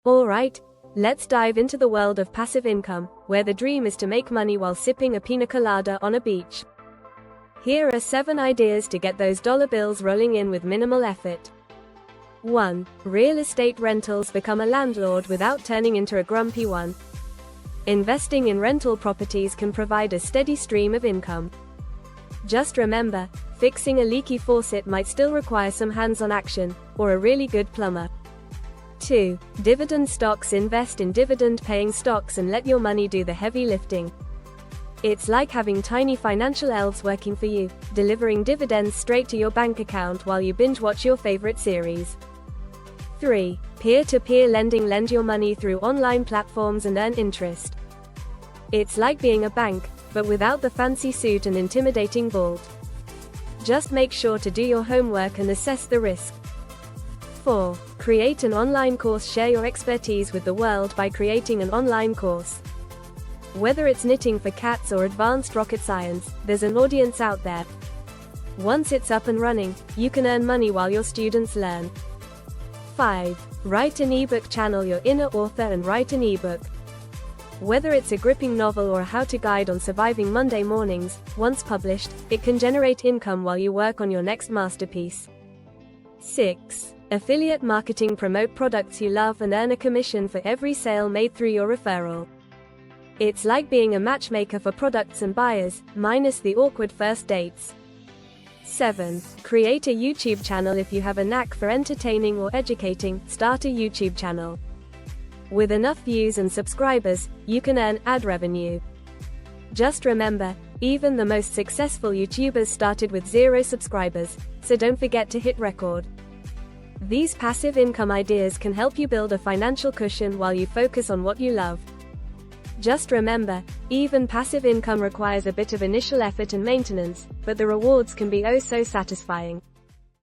Alright, let's dive into the world of passive income, where the dream is to make money while sipping a pina colada on a beach. Here are 7 ideas to get those dollar bills rolling in with minimal effort. 1. Real estate rentals. Become a landlord without turning into a grumpy one. Investing in rental properties can provide a steady stream of income. Just remember, fixing a leaky faucet might still require some hands-on action, or a really good plumber. 2. Dividend stocks. Invest in dividend-paying stocks and let your money do the heavy lifting. It's like having tiny financial elves working for you, delivering dividends straight to your bank account while you binge-watch your favorite series. 3. Peer-to-peer lending. Lend your money through online platforms and earn interest. It's like being a bank, but without the fancy suit and intimidating vault. Just make sure to do your homework and assess the risk. 4. Create an online course. Share your expertise with the world by creating an online course. Whether it's knitting for cats or advanced rocket science, there's an audience out there. Once it's up and running, you can earn money while your students learn. 5. Write an ebook. Channel your inner author and write an ebook. Whether it's a gripping novel or a how-to guide on surviving Monday mornings, once published, it can generate income while you work on your next masterpiece. 6. Affiliate marketing. Promote products you love and earn a commission for every sale made through your referral. It's like being a matchmaker for products and buyers, minus the awkward first dates. 7. Create a YouTube channel. If you have a knack for entertaining or educating, start a YouTube channel. With enough views and subscribers, you can earn ad revenue. Just remember, even the most successful YouTubers started with 0 subscribers, so don't forget to hit record. These passive income ideas can help you build a financial cushion while you focus on what you love. Just remember, even passive income requires a bit of initial effort and maintenance, but the rewards can be oh so satisfying.